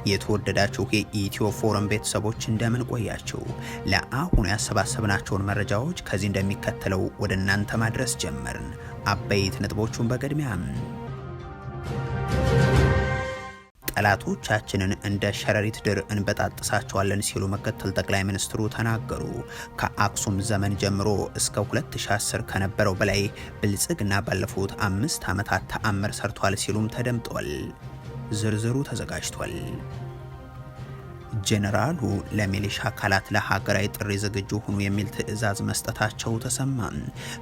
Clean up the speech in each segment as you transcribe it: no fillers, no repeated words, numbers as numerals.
የተወደዳችሁ የኢትዮ ፎረም ቤተሰቦች እንደምን ቆያችሁ? ለአሁኑ ያሰባሰብናቸውን መረጃዎች ከዚህ እንደሚከተለው ወደ እናንተ ማድረስ ጀመርን። አበይት ነጥቦቹን በቅድሚያ ጠላቶቻችንን እንደ ሸረሪት ድር እንበጣጥሳቸዋለን ሲሉ ምክትል ጠቅላይ ሚኒስትሩ ተናገሩ። ከአክሱም ዘመን ጀምሮ እስከ 2010 ከነበረው በላይ ብልጽግና ባለፉት 5 ዓመታት ተአምር ሰርቷል ሲሉም ተደምጧል። ዝርዝሩ ተዘጋጅቷል። ጄኔራሉ ለሚሊሻ አካላት ለሀገራዊ ጥሪ ዝግጁ ሁኑ የሚል ትዕዛዝ መስጠታቸው ተሰማ።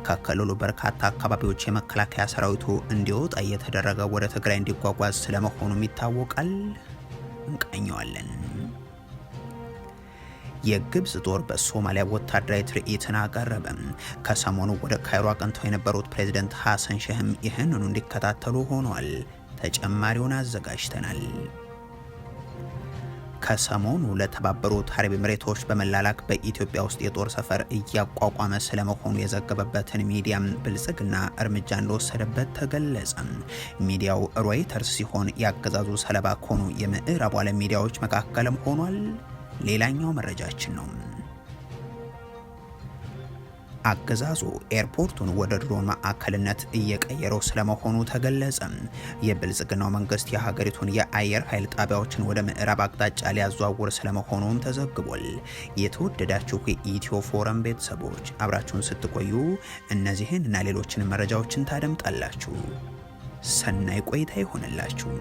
ከክልሉ በርካታ አካባቢዎች የመከላከያ ሰራዊቱ እንዲወጣ እየተደረገ ወደ ትግራይ እንዲጓጓዝ ስለመሆኑም ይታወቃል። እንቃኘዋለን። የግብጽ ጦር በሶማሊያ ወታደራዊ ትርኢትን አቀረበ። ከሰሞኑ ወደ ካይሮ አቅንተው የነበሩት ፕሬዝዳንት ሐሰን ሼህም ይህንኑ እንዲከታተሉ ሆኗል። ተጨማሪውን አዘጋጅተናል። ከሰሞኑ ለተባበሩት አረብ ኤሚሬቶች በመላላክ በኢትዮጵያ ውስጥ የጦር ሰፈር እያቋቋመ ስለመሆኑ የዘገበበትን ሚዲያም ብልጽግና እርምጃ እንደወሰደበት ተገለጸ። ሚዲያው ሮይተርስ ሲሆን ያገዛዙ ሰለባ ከሆኑ የምዕራብ ዓለም ሚዲያዎች መካከልም ሆኗል። ሌላኛው መረጃችን ነው። አገዛዙ ኤርፖርቱን ወደ ድሮን ማዕከልነት እየቀየረው ስለመሆኑ ተገለጸ። የብልጽግናው መንግስት የሀገሪቱን የአየር ኃይል ጣቢያዎችን ወደ ምዕራብ አቅጣጫ ሊያዘዋውር ስለመሆኑም ተዘግቧል። የተወደዳችሁ የኢትዮ ፎረም ቤተሰቦች አብራችሁን ስትቆዩ እነዚህን እና ሌሎችን መረጃዎችን ታደምጣላችሁ። ሰናይ ቆይታ ይሆንላችሁ።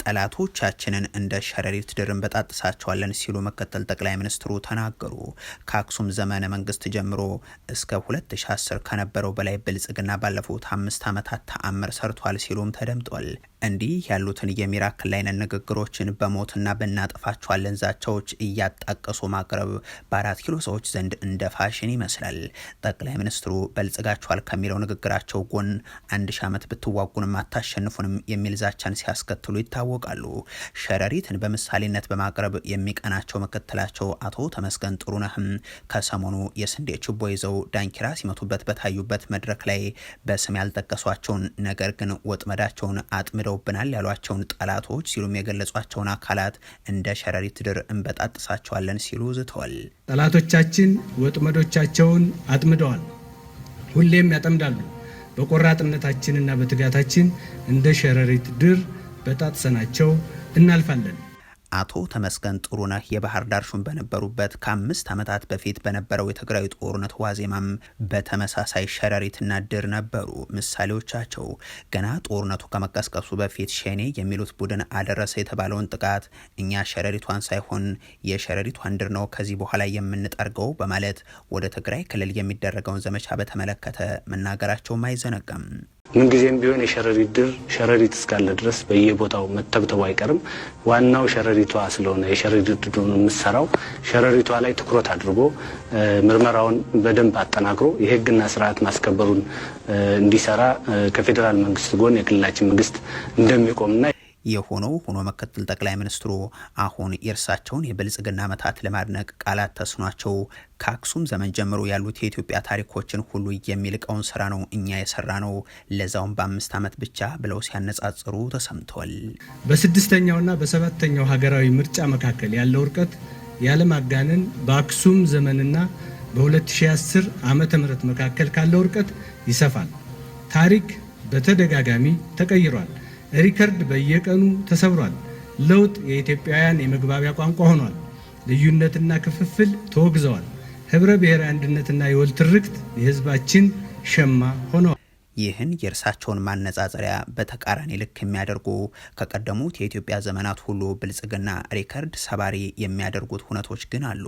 ጠላቶቻችንን እንደ ሸረሪት ድር እንበጣጥሳቸዋለን ሲሉ ምክትል ጠቅላይ ሚኒስትሩ ተናገሩ። ከአክሱም ዘመነ መንግስት ጀምሮ እስከ 2010 ከነበረው በላይ ብልጽግና ባለፉት 5 ዓመታት ተአምር ሰርቷል ሲሉም ተደምጧል። እንዲህ ያሉትን የሚራክል አይነት ንግግሮችን በሞትና በእናጠፋቸዋለን ዛቻዎች እያጣቀሱ ማቅረብ በ4 ኪሎ ሰዎች ዘንድ እንደ ፋሽን ይመስላል። ጠቅላይ ሚኒስትሩ በልጽጋቸዋል ከሚለው ንግግራቸው ጎን 1000 ዓመት ብትዋጉንም አታሸንፉንም የሚል ዛቻን ሲያስከትሉ ይታወቃሉ። ሸረሪትን በምሳሌነት በማቅረብ የሚቀናቸው ምክትላቸው አቶ ተመስገን ጥሩነህም ከሰሞኑ የስንዴ ችቦ ይዘው ዳንኪራ ሲመቱበት በታዩበት መድረክ ላይ በስም ያልጠቀሷቸውን ነገር ግን ወጥመዳቸውን አጥምደው ብናል ያሏቸውን ጠላቶች ሲሉም የገለጿቸውን አካላት እንደ ሸረሪት ድር እንበጣጥሳቸዋለን ሲሉ ዝተዋል። ጠላቶቻችን ወጥመዶቻቸውን አጥምደዋል፣ ሁሌም ያጠምዳሉ። በቆራጥነታችንና በትጋታችን እንደ ሸረሪት ድር በጣጥሰናቸው እናልፋለን። አቶ ተመስገን ጥሩነህ የባህር ዳር ሹም በነበሩበት ከ5 ዓመታት በፊት በነበረው የትግራይ ጦርነት ዋዜማም በተመሳሳይ ሸረሪትና ድር ነበሩ ምሳሌዎቻቸው። ገና ጦርነቱ ከመቀስቀሱ በፊት ሸኔ የሚሉት ቡድን አደረሰ የተባለውን ጥቃት እኛ ሸረሪቷን ሳይሆን የሸረሪቷን ድር ነው ከዚህ በኋላ የምንጠርገው በማለት ወደ ትግራይ ክልል የሚደረገውን ዘመቻ በተመለከተ መናገራቸውም አይዘነጋም። ምንጊዜም ቢሆን የሸረሪት ድር ሸረሪት እስካለ ድረስ በየቦታው መተብተቡ አይቀርም። ዋናው ሸረሪቷ ስለሆነ የሸረሪት ድሩን የምትሰራው ሸረሪቷ ላይ ትኩረት አድርጎ ምርመራውን በደንብ አጠናክሮ የሕግና ስርዓት ማስከበሩን እንዲሰራ ከፌዴራል መንግስት ጎን የክልላችን መንግስት እንደሚቆምና የሆነው ሆኖ ምክትል ጠቅላይ ሚኒስትሩ አሁን የእርሳቸውን የብልጽግና ዓመታት ለማድነቅ ቃላት ተስኗቸው ከአክሱም ዘመን ጀምሮ ያሉት የኢትዮጵያ ታሪኮችን ሁሉ የሚልቀውን ስራ ነው እኛ የሰራ ነው ለዛውም በ5 ዓመት ብቻ ብለው ሲያነጻጽሩ ተሰምተዋል። በ6ኛውና በ7ኛው ሀገራዊ ምርጫ መካከል ያለው ርቀት ያለማጋነን በአክሱም ዘመንና በ2010 ዓመተ ምህረት መካከል ካለው ርቀት ይሰፋል። ታሪክ በተደጋጋሚ ተቀይሯል። ሪከርድ በየቀኑ ተሰብሯል። ለውጥ የኢትዮጵያውያን የመግባቢያ ቋንቋ ሆኗል። ልዩነትና ክፍፍል ተወግዘዋል። ህብረ ብሔራዊ አንድነትና የወል ትርክት የህዝባችን ሸማ ሆነዋል። ይህን የእርሳቸውን ማነጻጸሪያ በተቃራኒ ልክ የሚያደርጉ ከቀደሙት የኢትዮጵያ ዘመናት ሁሉ ብልጽግና ሪከርድ ሰባሪ የሚያደርጉት ሁነቶች ግን አሉ።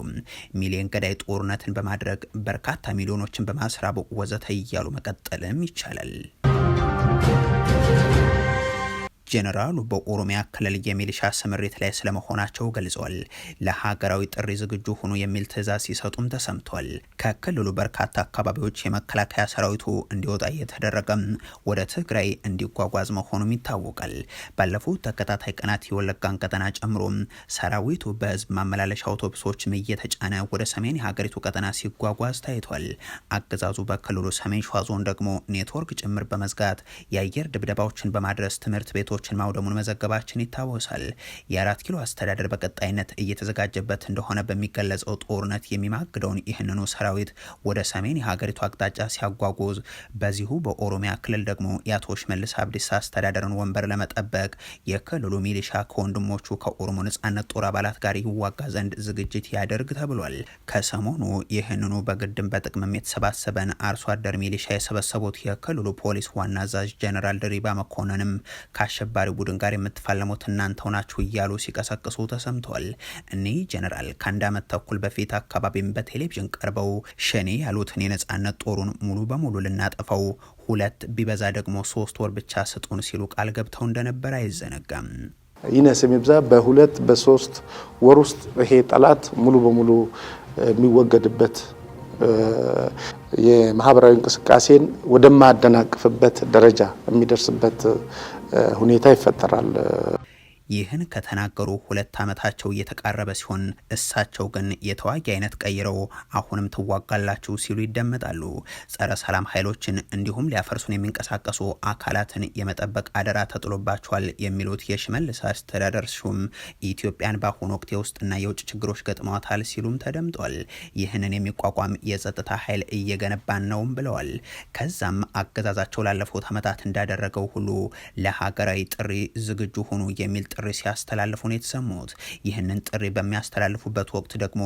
ሚሊዮን ገዳይ ጦርነትን በማድረግ በርካታ ሚሊዮኖችን በማስራብ ወዘተ እያሉ መቀጠልም ይቻላል። ጄኔራሉ በኦሮሚያ ክልል የሚሊሻ ስምሪት ላይ ስለመሆናቸው ገልጸዋል። ለሀገራዊ ጥሪ ዝግጁ ሆኑ የሚል ትዕዛዝ ሲሰጡም ተሰምቷል። ከክልሉ በርካታ አካባቢዎች የመከላከያ ሰራዊቱ እንዲወጣ እየተደረገም ወደ ትግራይ እንዲጓጓዝ መሆኑም ይታወቃል። ባለፉት ተከታታይ ቀናት የወለጋን ቀጠና ጨምሮ ሰራዊቱ በህዝብ ማመላለሻ አውቶቡሶችም እየተጫነ ወደ ሰሜን የሀገሪቱ ቀጠና ሲጓጓዝ ታይቷል። አገዛዙ በክልሉ ሰሜን ሸዋ ዞን ደግሞ ኔትወርክ ጭምር በመዝጋት የአየር ድብደባዎችን በማድረስ ትምህርት ቤቶችን ማውደሙን መዘገባችን ይታወሳል። የ4 ኪሎ አስተዳደር በቀጣይነት እየተዘጋጀበት እንደሆነ በሚገለጸው ጦርነት የሚማግደውን ይህንኑ ሰራዊት ወደ ሰሜን የሀገሪቱ አቅጣጫ ሲያጓጉዝ፣ በዚሁ በኦሮሚያ ክልል ደግሞ የአቶ ሽመልስ አብዲሳ አስተዳደርን ወንበር ለመጠበቅ የክልሉ ሚሊሻ ከወንድሞቹ ከኦሮሞ ነጻነት ጦር አባላት ጋር ይዋጋ ዘንድ ዝግጅት ያደርግ ተብሏል። ከሰሞኑ ይህንኑ በግድም በጥቅምም የተሰባሰበን አርሶ አደር ሚሊሻ የሰበሰቡት የክልሉ ፖሊስ ዋና አዛዥ ጀነራል ድሪባ መኮንንም ከአሸባሪ ቡድን ጋር የምትፋለሙት እናንተው ናችሁ እያሉ ሲቀሰቅሱ ተሰምቷል። እኒህ ጀነራል ከአንድ ዓመት ተኩል በፊት አካባቢም በቴሌቪዥን ቀርበው ሸኔ ያሉትን የነጻነት ጦሩን ሙሉ በሙሉ ልናጠፋው 2 ቢበዛ ደግሞ 3 ወር ብቻ ስጡን ሲሉ ቃል ገብተው እንደነበር አይዘነጋም። ይነስ የሚብዛ በ2 በ3 ወር ውስጥ ይሄ ጠላት ሙሉ በሙሉ የሚወገድበት የማህበራዊ እንቅስቃሴን ወደማያደናቅፍበት ደረጃ የሚደርስበት ሁኔታ ይፈጠራል። ይህን ከተናገሩ 2 ዓመታቸው እየተቃረበ ሲሆን እሳቸው ግን የተዋጊ አይነት ቀይረው አሁንም ትዋጋላችሁ ሲሉ ይደመጣሉ። ጸረ ሰላም ኃይሎችን እንዲሁም ሊያፈርሱን የሚንቀሳቀሱ አካላትን የመጠበቅ አደራ ተጥሎባቸዋል የሚሉት የሽመልስ አስተዳደር ሹም ኢትዮጵያን በአሁኑ ወቅት የውስጥና የውጭ ችግሮች ገጥመዋታል ሲሉም ተደምጧል። ይህንን የሚቋቋም የጸጥታ ኃይል እየገነባን ነውም ብለዋል። ከዛም አገዛዛቸው ላለፉት ዓመታት እንዳደረገው ሁሉ ለሀገራዊ ጥሪ ዝግጁ ሆኑ የሚል ጥሪ ሲያስተላልፉ ነው የተሰሙት። ይህንን ጥሪ በሚያስተላልፉበት ወቅት ደግሞ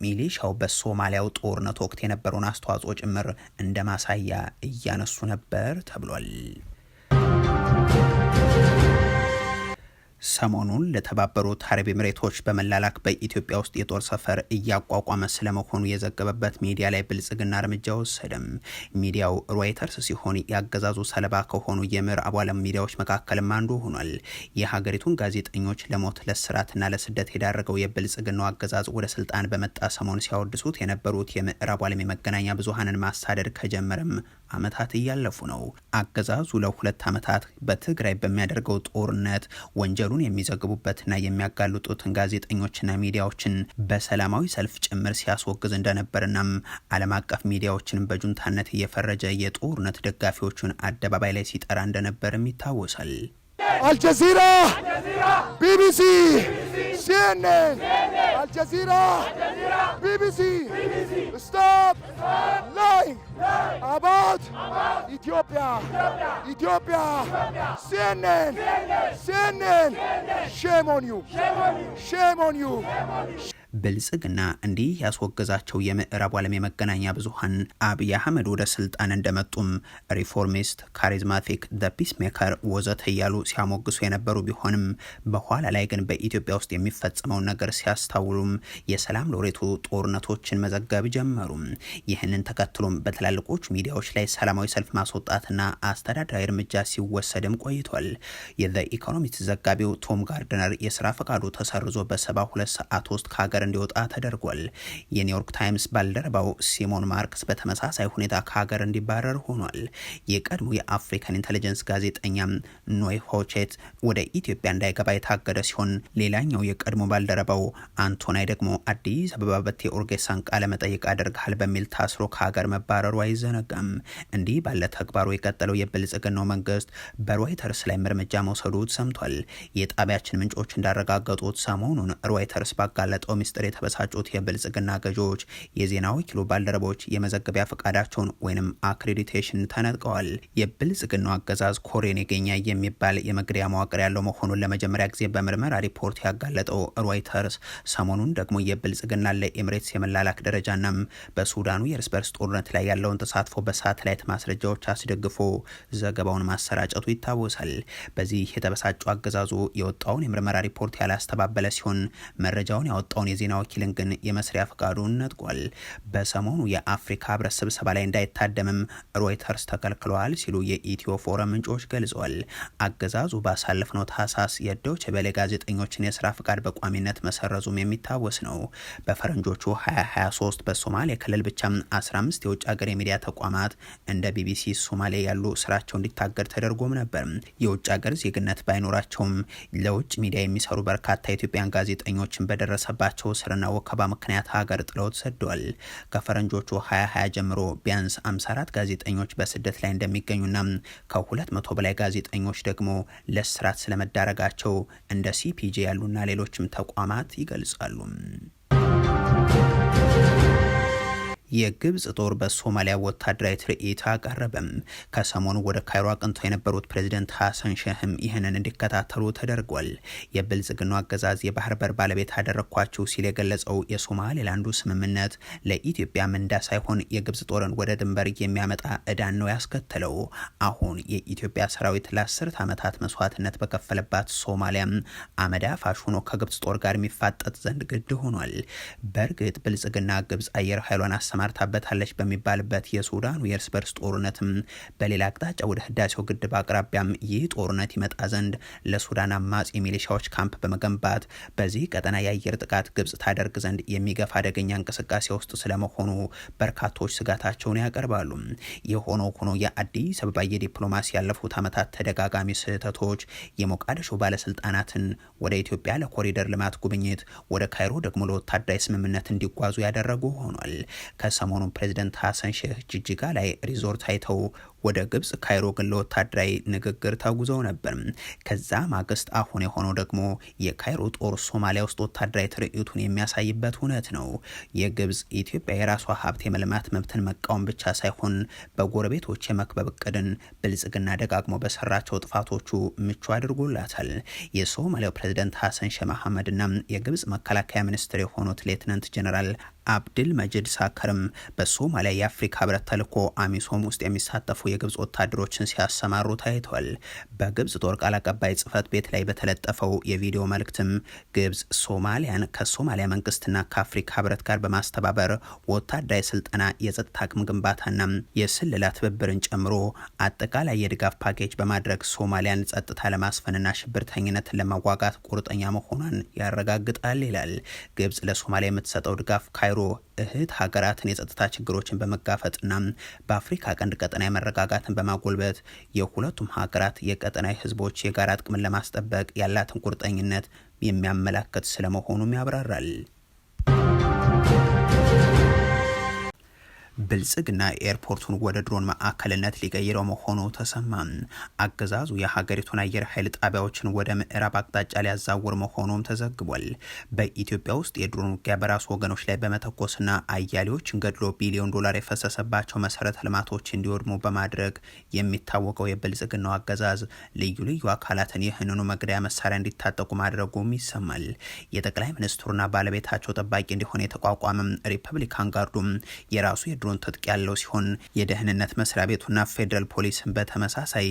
ሚሊሻው በሶማሊያው ጦርነት ወቅት የነበረውን አስተዋጽኦ ጭምር እንደ ማሳያ እያነሱ ነበር ተብሏል። ሰሞኑን ለተባበሩት አረብ ኤምሬቶች በመላላክ በኢትዮጵያ ውስጥ የጦር ሰፈር እያቋቋመ ስለመሆኑ የዘገበበት ሚዲያ ላይ ብልጽግና እርምጃ ወሰደም። ሚዲያው ሮይተርስ ሲሆን ያገዛዙ ሰለባ ከሆኑ የምዕራቡ ዓለም ሚዲያዎች መካከልም አንዱ ሆኗል። የሀገሪቱን ጋዜጠኞች ለሞት ለስራትና ለስደት የዳረገው የብልጽግናው አገዛዝ ወደ ስልጣን በመጣ ሰሞን ሲያወድሱት የነበሩት የምዕራቡ ዓለም የመገናኛ ብዙሃንን ማሳደድ ከጀመረም ዓመታት እያለፉ ነው። አገዛዙ ለ2 ዓመታት በትግራይ በሚያደርገው ጦርነት ወንጀሉን የሚዘግቡበትና የሚያጋልጡትን ጋዜጠኞችና ሚዲያዎችን በሰላማዊ ሰልፍ ጭምር ሲያስወግዝ እንደነበርናም ዓለም አቀፍ ሚዲያዎችን በጁንታነት እየፈረጀ የጦርነት ደጋፊዎቹን አደባባይ ላይ ሲጠራ እንደነበርም ይታወሳል። አልጀዚራ፣ ቢቢሲ፣ ሲኤንኤን፣ አልጀዚራ፣ ቢቢሲ ስቶፕ ላይንግ አባውት ኢትዮጵያ፣ ሲኤንኤን፣ ሼም ኦን ዩ፣ ሼም ኦን ዩ። ብልጽግና እንዲህ ያስወገዛቸው የምዕራቡ ዓለም የመገናኛ ብዙሃን አብይ አህመድ ወደ ስልጣን እንደመጡም ሪፎርሚስት፣ ካሪዝማቲክ፣ ዘ ፒስ ሜከር ወዘተ እያሉ ሲያሞግሱ የነበሩ ቢሆንም በኋላ ላይ ግን በኢትዮጵያ ውስጥ የሚፈጸመውን ነገር ሲያስታውሉም የሰላም ሎሬቱ ጦርነቶችን መዘገብ ጀመሩ። ይህንን ተከትሎም በትላልቆቹ ሚዲያዎች ላይ ሰላማዊ ሰልፍ ማስወጣትና አስተዳደራዊ እርምጃ ሲወሰድም ቆይቷል። የዘ ኢኮኖሚስት ዘጋቢው ቶም ጋርድነር የስራ ፈቃዱ ተሰርዞ በ72 ሰዓት ውስጥ ከሀገር እንዲወጣ ተደርጓል። የኒውዮርክ ታይምስ ባልደረባው ሲሞን ማርክስ በተመሳሳይ ሁኔታ ከሀገር እንዲባረር ሆኗል። የቀድሞ የአፍሪካን ኢንተለጀንስ ጋዜጠኛ ኖይ ሆቼት ወደ ኢትዮጵያ እንዳይገባ የታገደ ሲሆን ሌላኛው የቀድሞ ባልደረባው አንቶናይ ደግሞ አዲስ አበባ በቴ ኦርጌሳን ቃለ መጠይቅ አድርገሃል በሚል ታስሮ ከሀገር መባረሩ አይዘነጋም። እንዲህ ባለ ተግባሩ የቀጠለው የብልጽግናው መንግስት በሮይተርስ ላይ እርምጃ መውሰዱ ሰምቷል። የጣቢያችን ምንጮች እንዳረጋገጡት ሰሞኑን ሮይተርስ ባጋለጠው ሚስጥር የተበሳጩት የብልጽግና ገዢዎች የዜና ወኪሉ ባልደረቦች የመዘገቢያ ፈቃዳቸውን ወይንም አክሬዲቴሽን ተነጥቀዋል። የብልጽግናው አገዛዝ ኮሬን የገኛ የሚባል የመግደያ መዋቅር ያለው መሆኑን ለመጀመሪያ ጊዜ በምርመራ ሪፖርት ያጋለጠው ሮይተርስ ሰሞኑን ደግሞ የብልጽግና ለኤምሬትስ የመላላክ ደረጃናም በሱዳኑ የእርስ በርስ ጦርነት ላይ ያለውን ተሳትፎ በሳተላይት ማስረጃዎች አስደግፎ ዘገባውን ማሰራጨቱ ይታወሳል። በዚህ የተበሳጩ አገዛዙ የወጣውን የምርመራ ሪፖርት ያላስተባበለ ሲሆን መረጃውን ያወጣውን የዜና ወኪልን ግን የመስሪያ ፈቃዱን ነጥቋል። በሰሞኑ የአፍሪካ ህብረት ስብሰባ ላይ እንዳይታደምም ሮይተርስ ተከልክለዋል ሲሉ የኢትዮ ፎረም ምንጮች ገልጸዋል። አገዛዙ ባሳለፍነው ታህሳስ የዶይቼ ቬለ ጋዜጠኞችን የስራ ፈቃድ በቋሚነት መሰረዙም የሚታወስ ነው። በፈረንጆቹ 2023 በሶማሌ ክልል ብቻ 15 የውጭ ሀገር የሚዲያ ተቋማት እንደ ቢቢሲ ሶማሌ ያሉ ስራቸው እንዲታገድ ተደርጎም ነበር። የውጭ ሀገር ዜግነት ባይኖራቸውም ለውጭ ሚዲያ የሚሰሩ በርካታ የኢትዮጵያን ጋዜጠኞችን በደረሰባቸው ስርና ወከባ ምክንያት ሀገር ጥለው ተሰደዋል። ከፈረንጆቹ 2020 ጀምሮ ቢያንስ 54 ጋዜጠኞች በስደት ላይ እንደሚገኙና ከ200 በላይ ጋዜጠኞች ደግሞ ለእስራት ስለመዳረጋቸው እንደ ሲፒጄ ያሉና ሌሎችም ተቋማት ይገልጻሉ። የግብጽ ጦር በሶማሊያ ወታደራዊ ትርኢት አቀረበም። ከሰሞኑ ወደ ካይሮ አቅንተው የነበሩት ፕሬዝዳንት ሐሰን ሼህም ይህንን እንዲከታተሉ ተደርጓል። የብልጽግናው አገዛዝ የባህር በር ባለቤት አደረኳቸው ሲል የገለጸው የሶማሌላንዱ ስምምነት ለኢትዮጵያ ምንዳ ሳይሆን የግብጽ ጦርን ወደ ድንበር የሚያመጣ ዕዳን ነው ያስከተለው። አሁን የኢትዮጵያ ሰራዊት ለ10 ዓመታት መስዋዕትነት በከፈለባት ሶማሊያም አመዳ ፋሽ ሆኖ ከግብጽ ጦር ጋር የሚፋጠጥ ዘንድ ግድ ሆኗል። በእርግጥ ብልጽግና ግብጽ አየር ኃይሏን ማርታበታለች በሚባልበት የሱዳኑ የእርስ በርስ ጦርነትም በሌላ አቅጣጫ ወደ ህዳሴው ግድብ አቅራቢያም ይህ ጦርነት ይመጣ ዘንድ ለሱዳን አማጺ ሚሊሻዎች ካምፕ በመገንባት በዚህ ቀጠና የአየር ጥቃት ግብጽ ታደርግ ዘንድ የሚገፋ አደገኛ እንቅስቃሴ ውስጥ ስለመሆኑ በርካቶች ስጋታቸውን ያቀርባሉ። የሆነው ሆኖ የአዲስ አበባ የዲፕሎማሲ ያለፉት ዓመታት ተደጋጋሚ ስህተቶች የሞቃዲሾ ባለስልጣናትን ወደ ኢትዮጵያ ለኮሪደር ልማት ጉብኝት፣ ወደ ካይሮ ደግሞ ለወታደራዊ ስምምነት እንዲጓዙ ያደረጉ ሆኗል። ከሰሞኑ ፕሬዝዳንት ሐሰን ሼህ ጅጅጋ ላይ ሪዞርት አይተው ወደ ግብጽ ካይሮ ግን ለወታደራዊ ንግግር ተጉዘው ነበር። ከዛ ማግስት አሁን የሆነው ደግሞ የካይሮ ጦር ሶማሊያ ውስጥ ወታደራዊ ትርኢቱን የሚያሳይበት እውነት ነው። የግብጽ ኢትዮጵያ የራሷ ሀብት የመልማት መብትን መቃወም ብቻ ሳይሆን በጎረቤቶች የመክበብ እቅድን ብልጽግና ደጋግሞ በሰራቸው ጥፋቶቹ ምቹ አድርጎላታል። የሶማሊያው ፕሬዝዳንት ሐሰን ሼህ መሐመድና የግብጽ መከላከያ ሚኒስትር የሆኑት ሌትናንት ጀነራል አብድል መጂድ ሳከርም በሶማሊያ የአፍሪካ ህብረት ተልዕኮ አሚሶም ውስጥ የሚሳተፉ የግብጽ ወታደሮችን ሲያሰማሩ ታይቷል። በግብጽ ጦር ቃል አቀባይ ጽህፈት ቤት ላይ በተለጠፈው የቪዲዮ መልእክትም ግብጽ ሶማሊያን ከሶማሊያ መንግስትና ከአፍሪካ ህብረት ጋር በማስተባበር ወታደራዊ ስልጠና፣ የጸጥታ አቅም ግንባታና የስለላ ትብብርን ጨምሮ አጠቃላይ የድጋፍ ፓኬጅ በማድረግ ሶማሊያን ጸጥታ ለማስፈንና ሽብርተኝነትን ለመዋጋት ቁርጠኛ መሆኗን ያረጋግጣል ይላል። ግብጽ ለሶማሊያ የምትሰጠው ድጋፍ ካይሮ እህት ሀገራትን የጸጥታ ችግሮችን በመጋፈጥና በአፍሪካ ቀንድ ቀጠና መረጋጋትን በማጎልበት የሁለቱም ሀገራት የቀጠናዊ ህዝቦች የጋራ ጥቅምን ለማስጠበቅ ያላትን ቁርጠኝነት የሚያመላክት ስለመሆኑም ያብራራል። ብልጽግና ኤርፖርቱን ወደ ድሮን ማዕከልነት ሊቀይረው መሆኑ ተሰማ። አገዛዙ የሀገሪቱን አየር ኃይል ጣቢያዎችን ወደ ምዕራብ አቅጣጫ ሊያዛውር መሆኑም ተዘግቧል። በኢትዮጵያ ውስጥ የድሮን ውጊያ በራሱ ወገኖች ላይ በመተኮስና አያሌዎችን ገድሎ ቢሊዮን ዶላር የፈሰሰባቸው መሰረተ ልማቶች እንዲወድሙ በማድረግ የሚታወቀው የብልጽግናው አገዛዝ ልዩ ልዩ አካላትን ይህንኑ መግደያ መሳሪያ እንዲታጠቁ ማድረጉም ይሰማል። የጠቅላይ ሚኒስትሩና ባለቤታቸው ጠባቂ እንዲሆን የተቋቋመ ሪፐብሊካን ጋርዱም የራሱ የድሮን ትጥቅ ያለው ሲሆን የደህንነት መስሪያ ቤቱና ፌደራል ፖሊስን በተመሳሳይ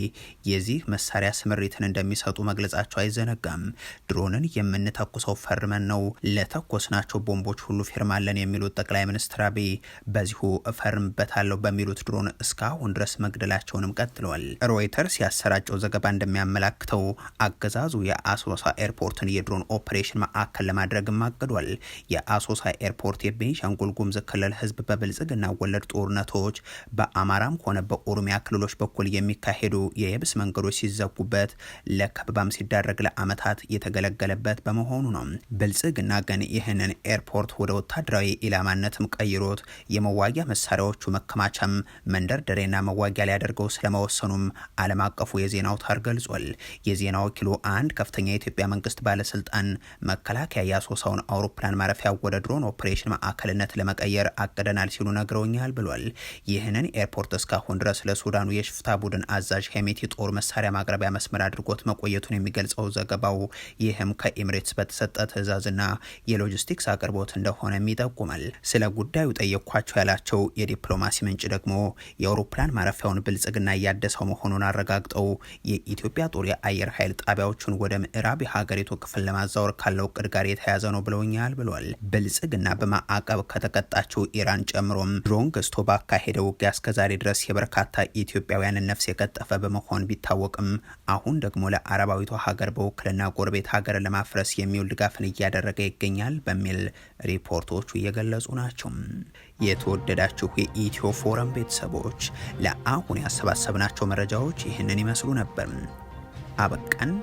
የዚህ መሳሪያ ስምሪትን እንደሚሰጡ መግለጻቸው አይዘነጋም። ድሮንን የምንተኩሰው ፈርመን ነው፣ ለተኮስናቸው ቦምቦች ሁሉ ፊርማለን የሚሉት ጠቅላይ ሚኒስትር አብይ በዚሁ እፈርምበታለሁ በሚሉት ድሮን እስካሁን ድረስ መግደላቸውንም ቀጥለዋል። ሮይተርስ ያሰራጨው ዘገባ እንደሚያመላክተው አገዛዙ የአሶሳ ኤርፖርትን የድሮን ኦፕሬሽን ማዕከል ለማድረግም አቅዷል። የአሶሳ ኤርፖርት የቤንሻንጉል ጉሙዝ ክልል ህዝብ በብልጽግና ወለድ ጦርነቶች በአማራም ሆነ በኦሮሚያ ክልሎች በኩል የሚካሄዱ የየብስ መንገዶች ሲዘጉበት ለከበባም ሲዳረግ ለአመታት የተገለገለበት በመሆኑ ነው። ብልጽግና ግን ይህንን ኤርፖርት ወደ ወታደራዊ ኢላማነትም ቀይሮት የመዋጊያ መሳሪያዎቹ መከማቻም መንደርደሪያና መዋጊያ ሊያደርገው ስለመወሰኑም ዓለም አቀፉ የዜና አውታር ገልጿል። የዜና ወኪሉ አንድ ከፍተኛ የኢትዮጵያ መንግስት ባለስልጣን መከላከያ የአሶሳውን አውሮፕላን ማረፊያ ወደ ድሮን ኦፕሬሽን ማዕከልነት ለመቀየር አቅደናል ሲሉ ነግረውኛል ብለውኛል ብሏል። ይህንን ኤርፖርት እስካሁን ድረስ ለሱዳኑ የሽፍታ ቡድን አዛዥ ሄሜቲ ጦር መሳሪያ ማቅረቢያ መስመር አድርጎት መቆየቱን የሚገልጸው ዘገባው ይህም ከኤምሬትስ በተሰጠ ትዕዛዝና የሎጂስቲክስ አቅርቦት እንደሆነም ይጠቁማል። ስለ ጉዳዩ ጠየኳቸው ያላቸው የዲፕሎማሲ ምንጭ ደግሞ የአውሮፕላን ማረፊያውን ብልጽግና እያደሰው መሆኑን አረጋግጠው የኢትዮጵያ ጦር የአየር ኃይል ጣቢያዎቹን ወደ ምዕራብ የሀገሪቱ ክፍል ለማዛወር ካለው እቅድ ጋር የተያያዘ ነው ብለውኛል ብሏል። ብልጽግና በማዕቀብ ከተቀጣችው ኢራን ጨምሮም ድሮን ገዝቶ ባካሄደው ውጊያ እስከዛሬ ድረስ የበርካታ ኢትዮጵያውያንን ነፍስ የቀጠፈ በመሆን ቢታወቅም አሁን ደግሞ ለአረባዊቷ ሀገር በውክልና ጎረቤት ሀገርን ለማፍረስ የሚውል ድጋፍን እያደረገ ይገኛል በሚል ሪፖርቶቹ እየገለጹ ናቸው። የተወደዳችሁ የኢትዮ ፎረም ቤተሰቦች ለአሁን ያሰባሰብናቸው መረጃዎች ይህንን ይመስሉ ነበር። አበቃን።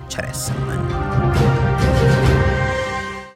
ቸር ያሰማን።